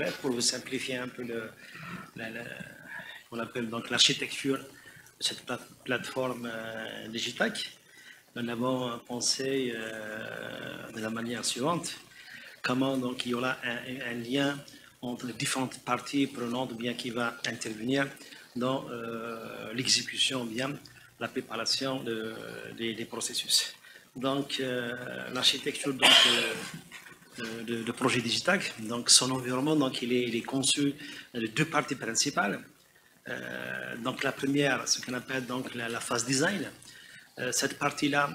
complète pour vous simplifier un peu qu'on appelle donc l'architecture de cette plateforme Digitac. Nous avons pensé de la manière suivante, comment donc il y aura un lien entre les différentes parties prenantes bien qui va intervenir dans l'exécution bien la préparation des processus. Donc l'architecture de projet Digitac, donc son environnement donc il est conçu de deux parties principales. Donc la première, ce qu'on appelle donc la phase design. Cette partie-là,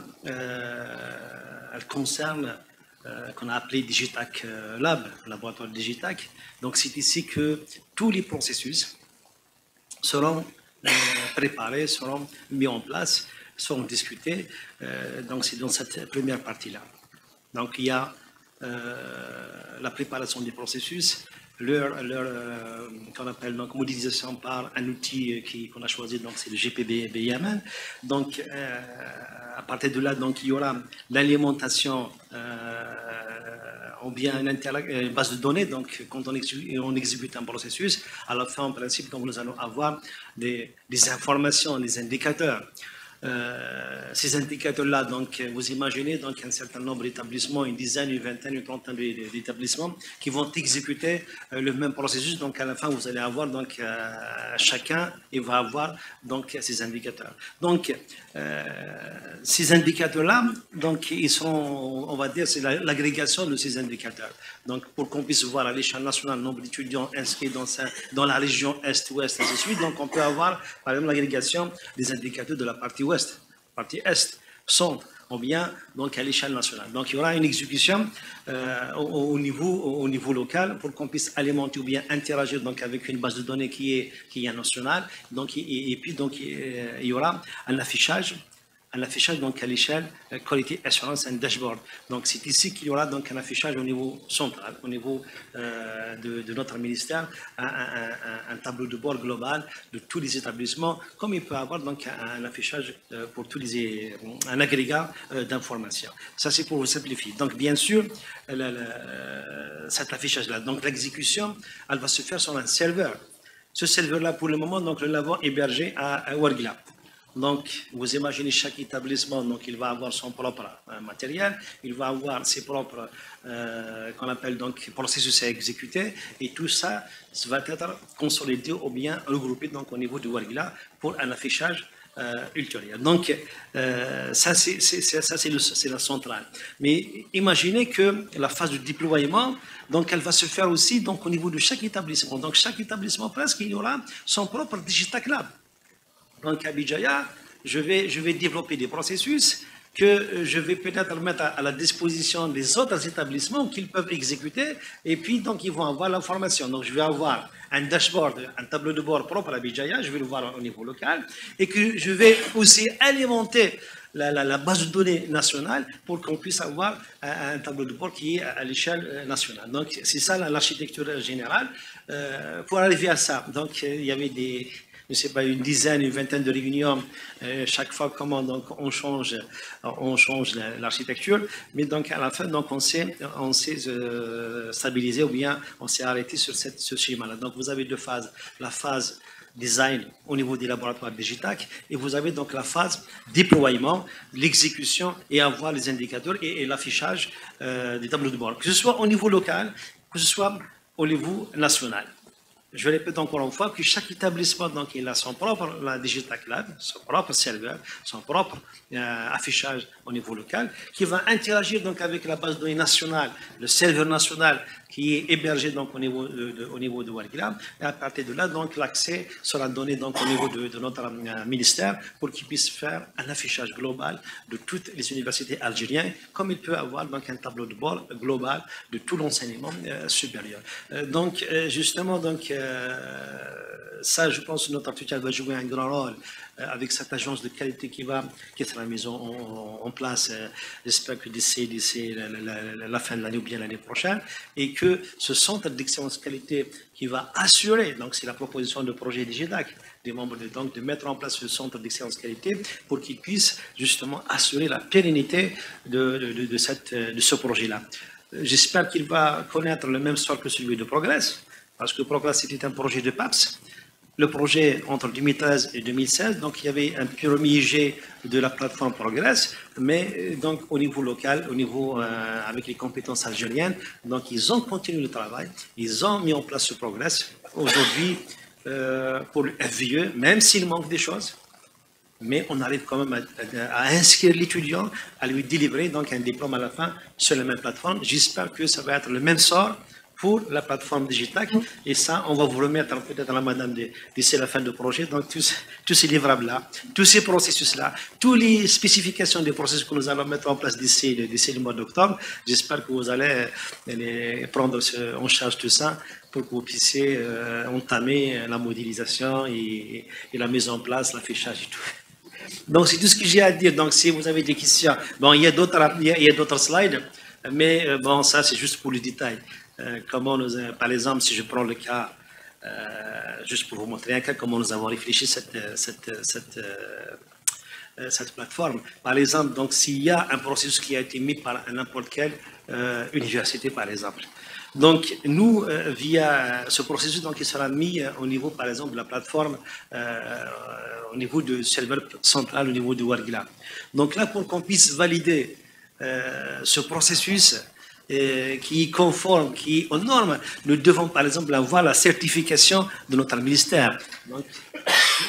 elle concerne qu'on a appelé Digitac Lab, laboratoire Digitac. Donc c'est ici que tous les processus seront préparés, seront mis en place, seront discutés. Donc c'est dans cette première partie-là. Donc il y a la préparation des processus, qu'on appelle donc modélisation par un outil qu'on a choisi, donc c'est le GPB-BIML. Donc à partir de là, donc il y aura l'alimentation ou bien une base de données. Donc quand on exécute un processus, à la fin en principe, donc nous allons avoir des informations, des indicateurs. Ces indicateurs-là, donc vous imaginez donc un certain nombre d'établissements, une dizaine, une vingtaine, une trentaine d'établissements qui vont exécuter le même processus. Donc à la fin, vous allez avoir donc chacun il va avoir donc ces indicateurs. Donc ces indicateurs-là, donc ils seront, on va dire, c'est l'agrégation de ces indicateurs. Donc pour qu'on puisse voir à l'échelle nationale le nombre d'étudiants inscrits dans la région Est-Ouest, ainsi de suite. Donc on peut avoir par exemple l'agrégation des indicateurs de la partie Ouest, partie Est, Centre, ou bien donc à l'échelle nationale. Donc il y aura une exécution au niveau local pour qu'on puisse alimenter ou bien interagir donc avec une base de données qui est nationale. Donc et puis donc il y aura un affichage donc à l'échelle Quality Assurance and Dashboard. Donc c'est ici qu'il y aura donc un affichage au niveau central, au niveau de notre ministère, un tableau de bord global de tous les établissements, comme il peut avoir donc un affichage pour un agrégat d'informations. Ça c'est pour vous simplifier. Donc bien sûr, cet affichage-là, donc l'exécution, elle va se faire sur un serveur. Ce serveur-là, pour le moment, donc nous l'avons hébergé à Wargla. Donc, vous imaginez chaque établissement, donc il va avoir son propre matériel, il va avoir ses propres, qu'on appelle donc processus à exécuter, et tout ça va être consolidé ou bien regroupé donc au niveau du Wargla pour un affichage ultérieur. Donc, ça c'est la centrale. Mais imaginez que la phase de déploiement, donc elle va se faire aussi donc au niveau de chaque établissement. Donc, chaque établissement presque il y aura son propre Digitac Lab. Donc à Bijaya, je vais développer des processus que je vais peut-être mettre à la disposition des autres établissements qu'ils peuvent exécuter et puis donc ils vont avoir l'information. Donc je vais avoir un dashboard, un tableau de bord propre à Bijaya, je vais le voir au niveau local et que je vais aussi alimenter la base de données nationale pour qu'on puisse avoir un tableau de bord qui est à l'échelle nationale. Donc c'est ça l'architecture générale. Pour arriver à ça, donc il y avait je ne sais pas, une dizaine, une vingtaine de réunions, chaque fois comment donc on change l'architecture, mais donc à la fin donc on s'est stabilisé ou bien on s'est arrêté sur ce schéma-là. Donc vous avez deux phases, la phase design au niveau des laboratoires Digitac et vous avez donc la phase déploiement, l'exécution et avoir les indicateurs et l'affichage des tableaux de bord, que ce soit au niveau local, que ce soit au niveau national. Je répète encore une fois que chaque établissement, donc, il a son propre Digitac Lab, son propre serveur, son propre affichage au niveau local, qui va interagir donc avec la base de données nationale, le serveur national qui est hébergé donc au niveau de Wargla. Et à partir de là, donc l'accès sera donné donc au niveau de notre ministère pour qu'il puisse faire un affichage global de toutes les universités algériennes, comme il peut avoir donc un tableau de bord global de tout l'enseignement supérieur. Donc justement donc ça, je pense que notre tutelle va jouer un grand rôle avec cette agence de qualité qui sera mise en place, j'espère que d'ici la fin de l'année ou bien l'année prochaine, et que ce centre d'excellence qualité qui va assurer, donc c'est la proposition de projet Digitac, des membres de mettre en place ce centre d'excellence qualité pour qu'il puisse justement assurer la pérennité de ce projet-là. J'espère qu'il va connaître le même sort que celui de Progress. Parce que Progress, c'était un projet de PAPS. Le projet entre 2013 et 2016, donc il y avait un premier jet de la plateforme Progress, mais donc au niveau local, au niveau avec les compétences algériennes, donc ils ont continué le travail, ils ont mis en place ce Progress. Aujourd'hui, pour le FVE, même s'il manque des choses, mais on arrive quand même à inscrire l'étudiant, à lui délivrer donc un diplôme à la fin sur la même plateforme. J'espère que ça va être le même sort pour la plateforme Digitac. Et ça, on va vous remettre peut-être à la madame d'ici la fin du projet. Donc, tous ces livrables-là, tous ces processus-là, toutes les spécifications des processus que nous allons mettre en place d'ici le mois d'octobre, j'espère que vous allez prendre en charge tout ça pour que vous puissiez entamer la modélisation et la mise en place, l'affichage et tout. Donc, c'est tout ce que j'ai à dire. Donc, si vous avez des questions, bon, il y a d'autres slides, mais bon, ça, c'est juste pour le détail. Comment nous, par exemple, si je prends le cas, juste pour vous montrer un cas, comment nous avons réfléchi cette plateforme. Par exemple, donc, s'il y a un processus qui a été mis par n'importe quelle université, par exemple. Donc, nous, via ce processus, donc, il sera mis au niveau, par exemple, de la plateforme, au niveau du serveur central, au niveau de Wargila. Donc là, pour qu'on puisse valider ce processus qui est conforme, qui est aux normes, nous devons, par exemple, avoir la certification de notre ministère. Donc,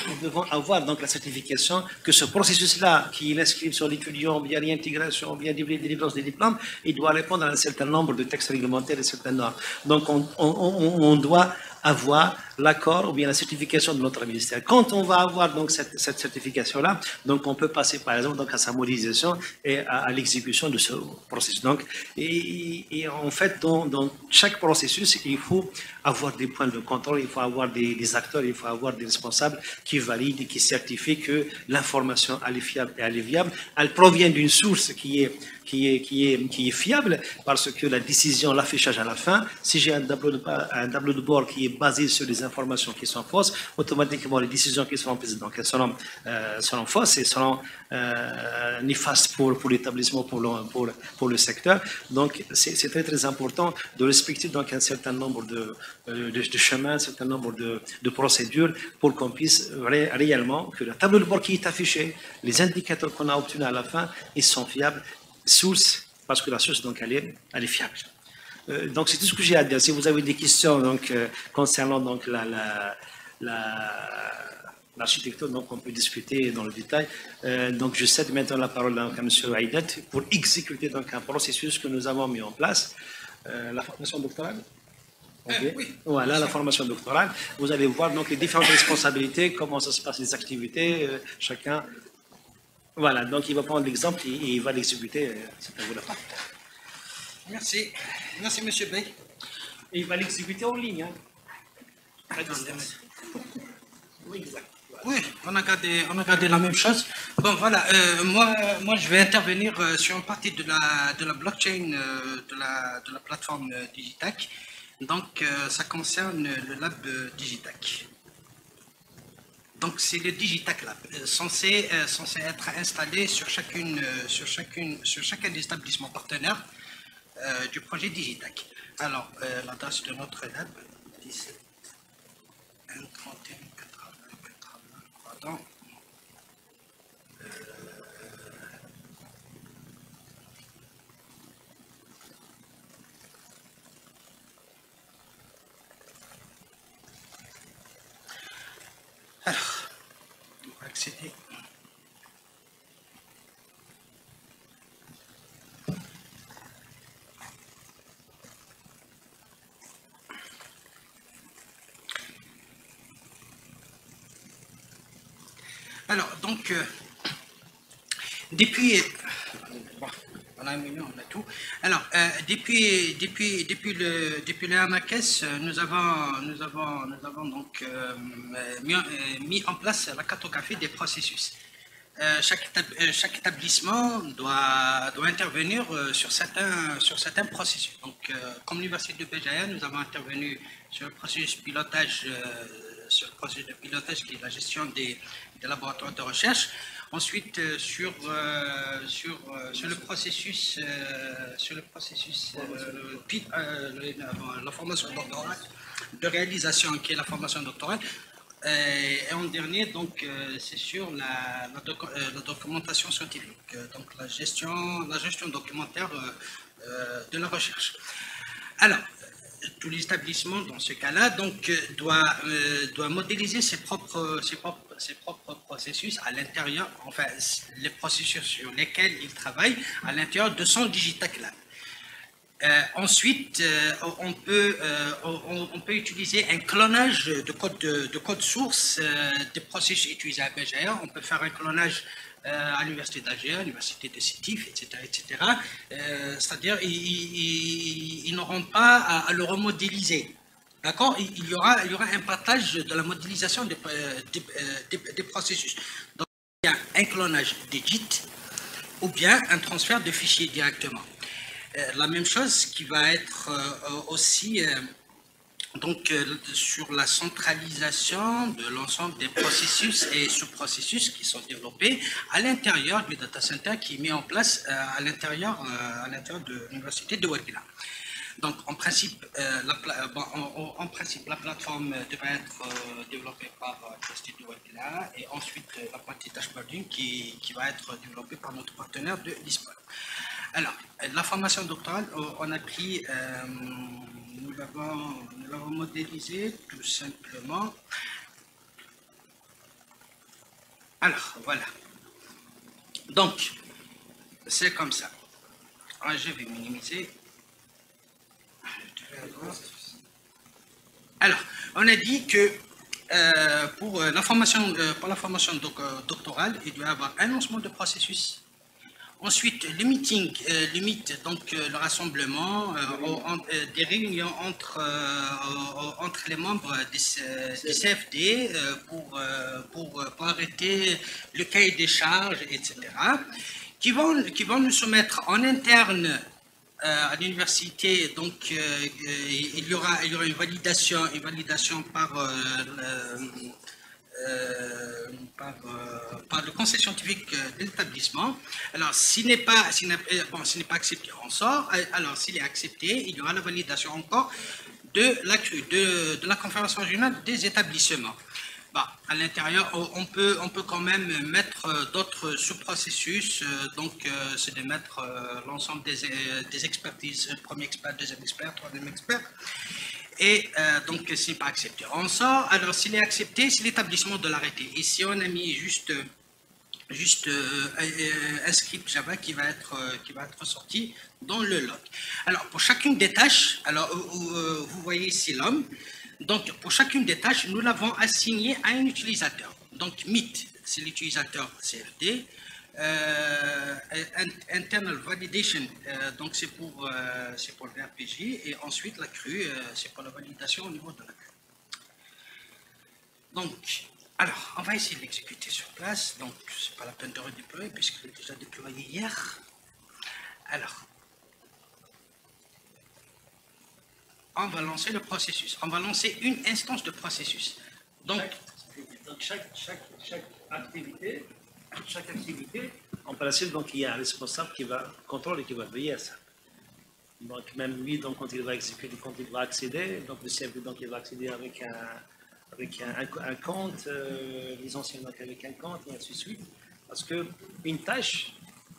nous devons avoir donc la certification que ce processus-là, qui est inscrit sur l'étudiant, via l'intégration, via délivrance des diplômes, il doit répondre à un certain nombre de textes réglementaires et certaines normes. Donc, on doit avoir l'accord ou bien la certification de notre ministère. Quand on va avoir donc cette certification-là, donc on peut passer par exemple donc à sa modélisation et à l'exécution de ce processus. Donc, et en fait, dans chaque processus, il faut avoir des points de contrôle, il faut avoir des acteurs, il faut avoir des responsables qui valident et qui certifient que l'information elle est fiable et elle est viable. Elle provient d'une source qui est fiable parce que la décision, l'affichage à la fin, si j'ai un tableau de bord qui est basé sur des informations qui sont fausses, automatiquement les décisions qui seront prises donc elles seront fausses et seront néfastes pour l'établissement, pour le secteur. Donc c'est très très important de respecter donc un certain nombre de chemins, un certain nombre de procédures pour qu'on puisse réellement que le tableau de bord qui est affiché, les indicateurs qu'on a obtenus à la fin, ils sont fiables. Source, parce que la source, donc, elle est fiable. Donc, c'est tout ce que j'ai à dire. Si vous avez des questions donc, concernant donc, l'architecture, donc, on peut discuter dans le détail. Donc, je cède maintenant la parole à M. Aïdet pour exécuter donc, un processus que nous avons mis en place. La formation doctorale. Okay. Oui. Voilà, la formation doctorale. Vous allez voir donc, les différentes responsabilités, comment ça se passe, les activités, chacun. Voilà, donc il va prendre l'exemple et il va l'exécuter. C'est à vous la parole. Merci. Merci, M. Bey. Et il va l'exécuter en ligne. Hein. Oui, exact. Oui, on a gardé la même chose. Bon, voilà, moi, je vais intervenir sur une partie de la blockchain de la plateforme Digitac. Donc, ça concerne le lab Digitac. Donc, c'est le Digitac Lab, censé être installé sur chacun des établissements partenaires du projet Digitac. Alors, l'adresse de notre lab, 17 1 31 80 pardon. Alors, on va accéder. Alors, donc, depuis... Bon, on a un million, on a tout. Alors, depuis le ANACES, nous avons donc mis en place la cartographie des processus. Chaque établissement doit intervenir sur certains processus. Donc, comme l'Université de Béjaïa, nous avons intervenu sur le processus pilotage, qui est la gestion des laboratoires de recherche. Ensuite, sur le processus, la formation doctorale. de réalisation qui est la formation doctorale. Et en dernier, donc, c'est sur la documentation scientifique, donc la gestion documentaire de la recherche. Alors, tout l'établissement, dans ce cas-là, donc, doit modéliser ses propres processus à l'intérieur, enfin, les processus sur lesquels il travaille à l'intérieur de son Digital Lab. Ensuite, on peut utiliser un clonage de code source des processus utilisés à BGR. On peut faire un clonage à l'université d'Alger, à l'université de Sétif, etc. etc. C'est-à-dire, ils n'auront pas à le remodéliser. D'accord? Il y aura un partage de la modélisation des processus. Donc, il y a un clonage des JIT ou bien un transfert de fichiers directement. La même chose qui va être aussi donc, sur la centralisation de l'ensemble des processus et sous-processus qui sont développés à l'intérieur du data center qui est mis en place à l'intérieur de l'université de Ouadgla. Donc, en principe, la plateforme devrait être développée par l'université de Ouadgla et ensuite la partie dashboarding qui va être développée par notre partenaire de l'ISPOL. Alors, la formation doctorale, on a pris, nous l'avons modélisé tout simplement. Alors, voilà. Donc, c'est comme ça. Alors, je vais minimiser. Alors, on a dit que pour la formation doctorale, il doit y avoir un lancement de processus. Ensuite, le meeting, donc le rassemblement, des réunions entre les membres des CFD pour arrêter le cahier des charges, etc., qui vont nous soumettre en interne à l'université. Donc, il y aura une validation par le conseil scientifique de l'établissement. Alors, s'il n'est pas accepté, on sort. Alors, s'il est accepté, il y aura la validation encore de la conférence régionale des établissements. Bon, à l'intérieur, on peut quand même mettre d'autres sous-processus, donc c'est de mettre l'ensemble des expertises, premier expert, deuxième expert, troisième expert. Et donc, s'il n'est pas accepté, on sort. Alors, s'il est accepté, c'est l'établissement de l'arrêté. Ici, on a mis juste un script Java qui va être sorti dans le log. Alors, pour chacune des tâches, alors vous voyez ici l'homme. Donc, pour chacune des tâches, nous l'avons assigné à un utilisateur. Donc, MIT, c'est l'utilisateur CFD. Internal Validation, donc c'est pour le RPG, et ensuite la CRU, c'est pour la validation au niveau de la CRU. Donc, alors, on va essayer de l'exécuter sur place. Donc, c'est pas la peine de redéployer puisqu'il est déjà déployé hier. Alors, on va lancer le processus. On va lancer une instance de processus. Donc chaque activité, en principe, donc il y a un responsable qui va contrôler et qui va veiller à ça. Donc même lui, donc, quand il va exécuter, quand il va accéder, donc le CFD, donc il va accéder avec un compte, les anciens donc avec un compte, et ainsi de suite. Parce qu'une tâche,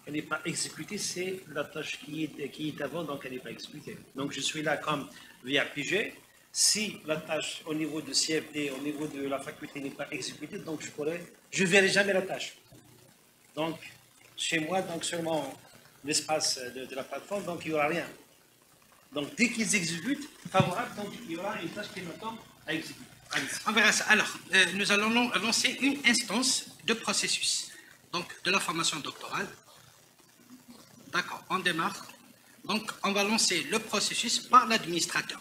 elle n'est pas exécutée, c'est la tâche qui est avant, donc elle n'est pas exécutée. Donc je suis là comme VRPG. Si la tâche au niveau de CFD, au niveau de la faculté n'est pas exécutée, donc je ne verrai jamais la tâche. Donc, chez moi, donc seulement l'espace de la plateforme, donc il n'y aura rien. Donc, dès qu'ils exécutent, favorable, donc il y aura une tâche qui m'attend à exécuter. On verra ça. Alors, nous allons lancer une instance de processus, donc de la formation doctorale. D'accord, on démarre. Donc, on va lancer le processus par l'administrateur.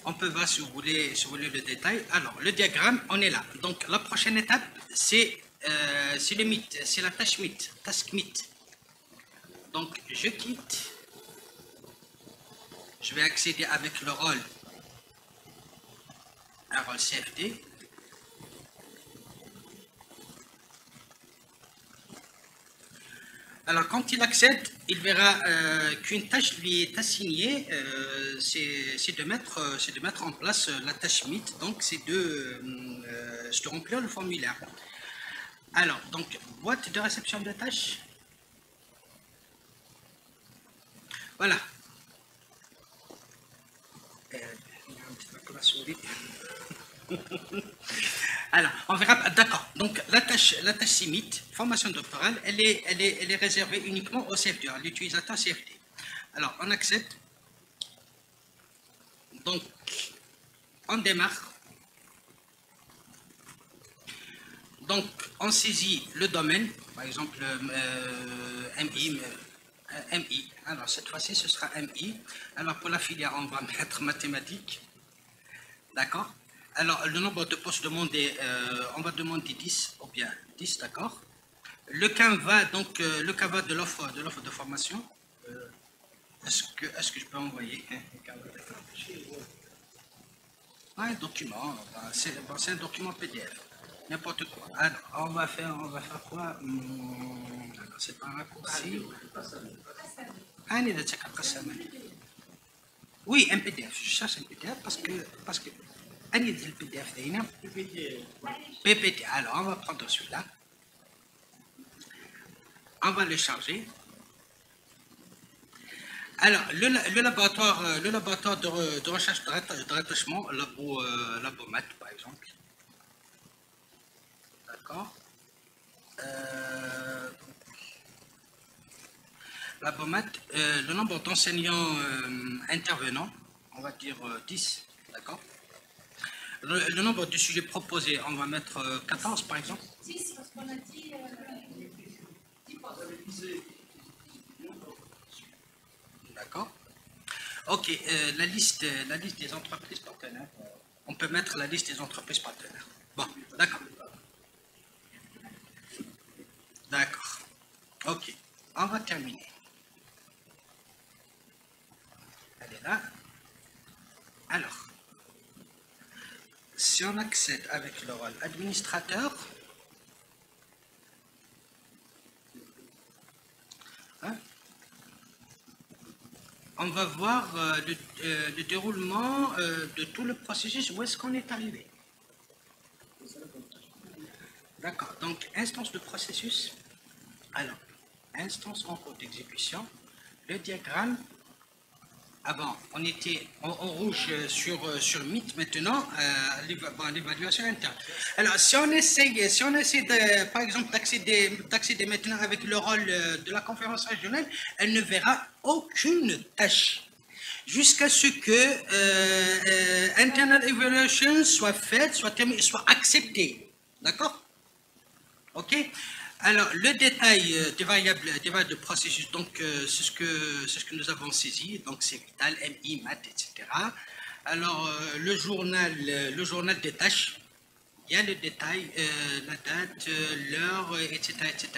On peut voir, si vous voulez le détail. Alors, le diagramme, on est là. Donc, la prochaine étape, c'est le Meet, c'est la tâche Meet, task Meet. Donc, je quitte. Je vais accéder avec le rôle, un rôle CFD. Alors, quand il accède, il verra qu'une tâche lui est assignée, c'est de mettre en place la tâche Meet, donc c'est de remplir le formulaire. Alors, donc, boîte de réception de tâches. Voilà. La souris. Alors, on verra, d'accord. Donc, la tâche CIMIT, formation doctorale, elle est réservée uniquement au CFD, à l'utilisateur CFD. Alors, on accepte. Donc, on démarre. Donc, on saisit le domaine, par exemple MI. Alors, cette fois-ci, ce sera MI. Alors, pour la filière, on va mettre mathématiques. D'accord. Alors, le nombre de postes demandés, on va demander 10, ou bien 10, d'accord. Le canevas, donc le canevas de l'offre de formation, est-ce que je peux envoyer un document, c'est un document PDF, n'importe quoi. Alors, on va faire quoi? C'est pas un raccourci. Oui, un PDF, je cherche un PDF parce que le PDF, PPT. Alors, on va prendre celui-là. On va le charger. Alors, le laboratoire de recherche de rattachement, Labomat, par exemple. D'accord. Labomat, le nombre d'enseignants intervenants, on va dire 10, d'accord. Le nombre de sujets proposés, on va mettre 14, par exemple. 10, parce qu'on a dit 10 postes. D'accord. Ok, la liste des entreprises partenaires. On peut mettre la liste des entreprises partenaires. Bon, d'accord. D'accord. Ok, on va terminer. Elle est là. Alors, si on accède avec le rôle administrateur, hein, on va voir le déroulement de tout le processus, où est-ce qu'on est arrivé. D'accord, donc instance de processus. Alors, instance en cours d'exécution, le diagramme. Avant, on était en rouge sur Meet, maintenant, l'évaluation interne. Alors, si on essaie par exemple, d'accéder maintenant avec le rôle de la conférence régionale, elle ne verra aucune tâche jusqu'à ce que internal evaluation soit faite, soit terminée, soit acceptée. D'accord? OK? Alors, le détail des variables de processus, donc c'est ce que nous avons saisi, donc c'est vital, MI, maths, etc. Alors, le journal des tâches, il y a le détail, la date, l'heure, etc.,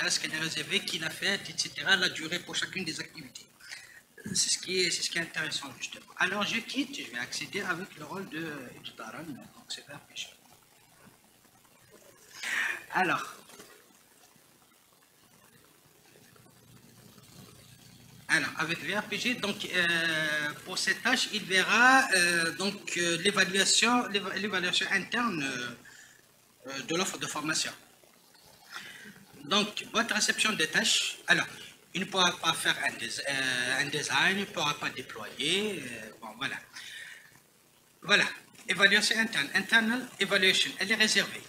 ce qu'elle est réservé, qui l'a fait, etc., la durée pour chacune des activités. C'est ce qui est intéressant, justement. Alors, je quitte, je vais accéder avec le rôle de Edutaran, donc c'est VRPG. Alors, avec VRPG, donc pour cette tâche, il verra l'évaluation interne de l'offre de formation. Donc, votre réception des tâches, alors, il ne pourra pas faire un design, il ne pourra pas déployer, bon, voilà. Voilà, évaluation interne, internal evaluation, elle est réservée.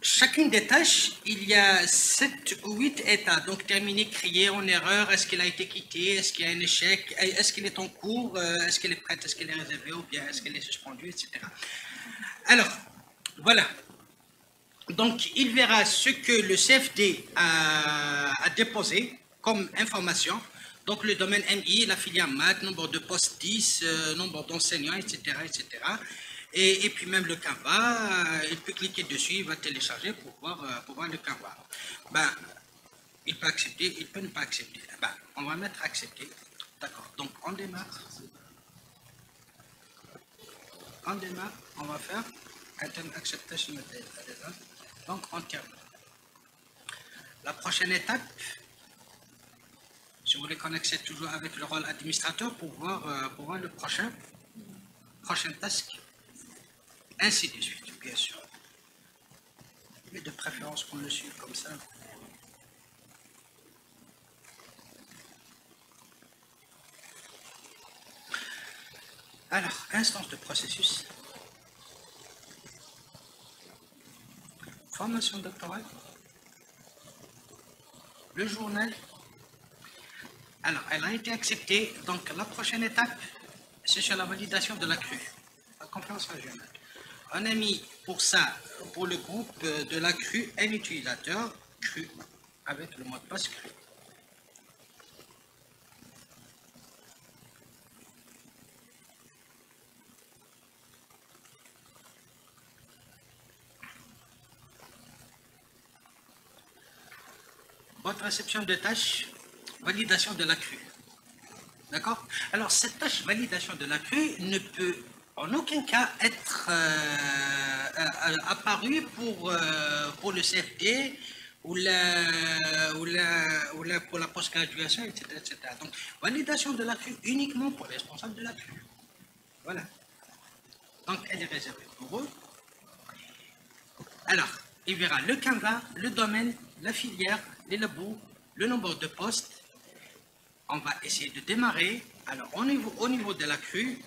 Chacune des tâches, il y a 7 ou 8 états, donc terminé, crié, en erreur, est-ce qu'il a été quitté, est-ce qu'il y a un échec, est-ce qu'il est en cours, est-ce qu'elle est prête, est-ce qu'elle est réservée, ou bien est-ce qu'elle est suspendue, etc. Alors, voilà. Donc, il verra ce que le CFD a déposé comme information, donc le domaine MI, la filière maths, nombre de postes 10, nombre d'enseignants, etc., etc., et puis même le Canva, il peut cliquer dessus, il va télécharger pour voir le Canva. Ben, il peut accepter, il peut ne pas accepter. Ben, on va mettre accepter. D'accord, donc on démarre. On va faire Intern Acceptation Method. Donc on termine. La prochaine étape, si vous voulez qu'on accède toujours avec le rôle administrateur pour voir le prochain task, ainsi de suite, bien sûr. Mais de préférence qu'on le suive comme ça. Alors, instance de processus. Formation doctorale. Le journal. Alors, elle a été acceptée. Donc, la prochaine étape, c'est sur la validation de la CRU, la conférence régionale. On a mis pour ça, pour le groupe de la CRU, un utilisateur CRU avec le mot de passe CRU. Votre réception de tâches, validation de la CRU. D'accord? Alors, cette tâche validation de la CRU ne peut en aucun cas être apparue pour le CFD ou pour la post-graduation, etc., etc. Donc, validation de la CRU uniquement pour les responsables de la CRU. Voilà. Donc, elle est réservée pour eux. Alors, il verra le Canva, le domaine, la filière, les labos, le nombre de postes. On va essayer de démarrer. Alors, au niveau de la CRU,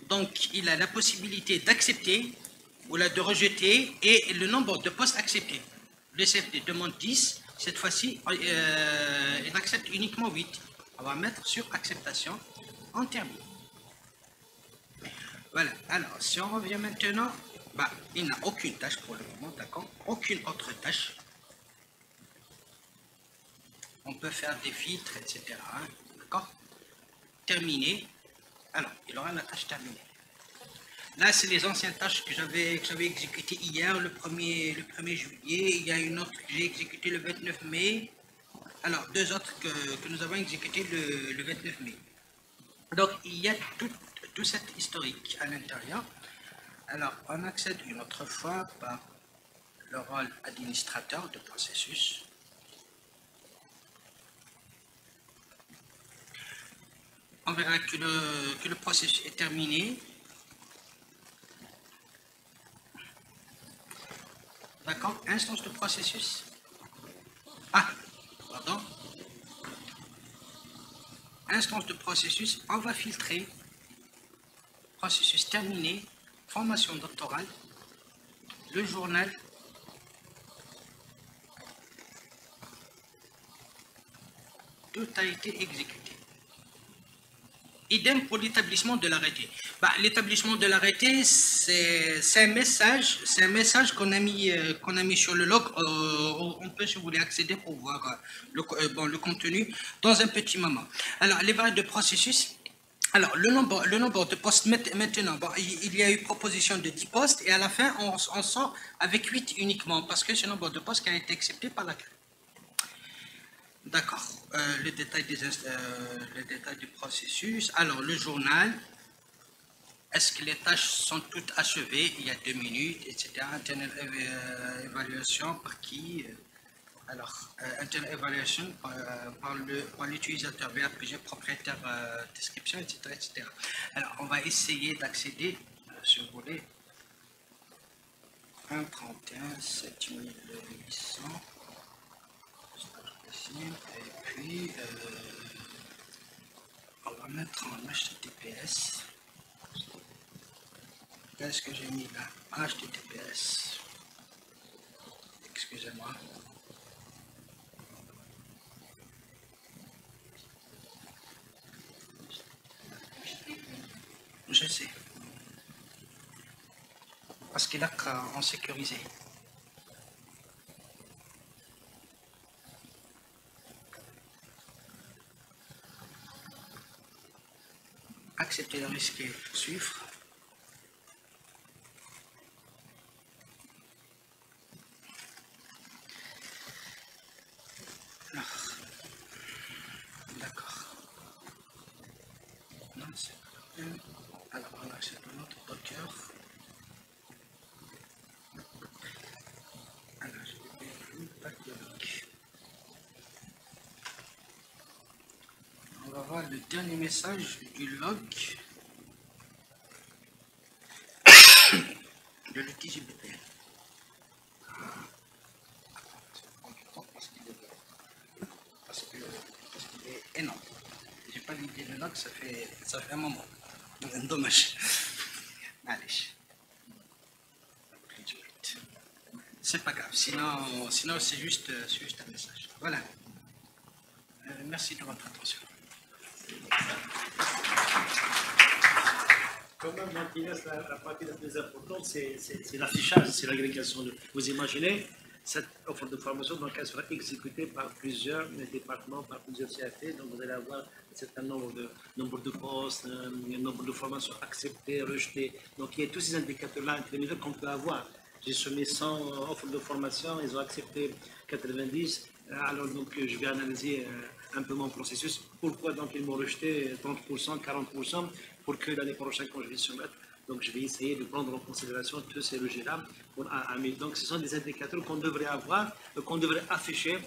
donc il a la possibilité d'accepter ou de rejeter et le nombre de postes acceptés. Le CFD demande 10. Cette fois-ci, il accepte uniquement 8. On va mettre sur acceptation. On termine. Voilà. Alors, si on revient maintenant, il n'a aucune tâche pour le moment, d'accord? Aucune autre tâche. On peut faire des filtres, etc. Hein, d'accord? Terminé. Alors, il aura la tâche terminée. Là, c'est les anciennes tâches que j'avais exécutées hier, le 1er juillet. Il y a une autre que j'ai exécutée le 29 mai. Alors, deux autres que nous avons exécutées le 29 mai. Donc, il y a tout cet historique à l'intérieur. Alors, on accède une autre fois par le rôle administrateur de processus. On verra que le processus est terminé. D'accord? Instance de processus. Ah, pardon. Instance de processus, on va filtrer. Processus terminé. Formation doctorale. Le journal. Tout a été exécuté. Idem pour l'établissement de l'arrêté. L'établissement de l'arrêté, c'est un message qu'on a mis sur le log. On peut, si vous voulez, accéder pour voir le contenu dans un petit moment. Alors, les variables de processus. Alors, le nombre de postes maintenant, il y a eu proposition de 10 postes et à la fin, on sort avec 8 uniquement parce que c'est le nombre de postes qui a été accepté par la CRU. D'accord. Le détail du processus. Alors, le journal. Est-ce que les tâches sont toutes achevées? Il y a 2 minutes, etc. Internal évaluation par qui? Alors, internal évaluation par l'utilisateur VRPG, propriétaire description, etc., etc. Alors, on va essayer d'accéder, si vous voulez, 1.31, 7800. Et puis, on va mettre en HTTPS. Qu'est-ce que j'ai mis là? HTTPS. Excusez-moi. Je sais. Parce qu'il a en sécurisé. Accepter le risque et suivre. D'accord. Non, c'est alors on accède à notre Docker. Alors, je vais pas de log. le dernier message du log de l'outil JBPL. Parce qu'il est énorme. J'ai pas l'idée le log, ça fait un moment. Dommage. Allez. C'est pas grave, sinon c'est juste un message. Voilà. Merci de votre attention. Quand même, donc, il reste la partie la plus importante, c'est l'affichage, c'est l'agrégation. Vous imaginez, cette offre de formation, donc, elle sera exécutée par plusieurs départements, par plusieurs CAT. Donc, vous allez avoir un certain nombre de postes, un nombre de formations acceptées, rejetées. Donc, il y a tous ces indicateurs-là intermédiaires qu'on peut avoir. J'ai soumis 100 offres de formation, ils ont accepté 90. Alors, donc, je vais analyser un peu mon processus. Pourquoi donc ils m'ont rejeté 30%, 40% pour que l'année prochaine, quand je vais soumettre, donc je vais essayer de prendre en considération tous ces rejets-là. Donc, ce sont des indicateurs qu'on devrait avoir, qu'on devrait afficher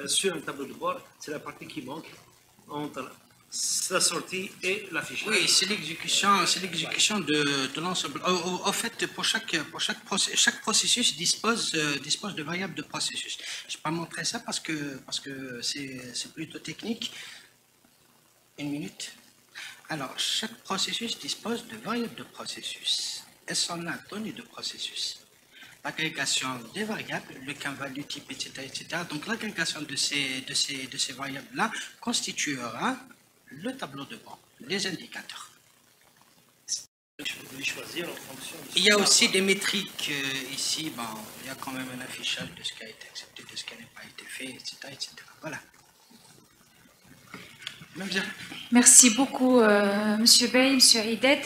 sur un tableau de bord. C'est la partie qui manque entre la sortie et l'affichage. Oui, c'est l'exécution de l'ensemble. En fait, pour chaque processus dispose de variables de processus. Je ne vais pas montrer ça parce que c'est plutôt technique. Une minute. Alors, chaque processus dispose de variables de processus. Elles sont là, données de processus. L'agrégation des variables, le canvas du type, etc., etc. Donc, l'agrégation de ces variables-là constituera le tableau de bord, les indicateurs. Il y a aussi des métriques ici. Bon, il y a quand même un affichage de ce qui a été accepté, de ce qui n'a pas été fait, etc., etc. Voilà. Merci beaucoup, Monsieur Bey, Monsieur Hidet.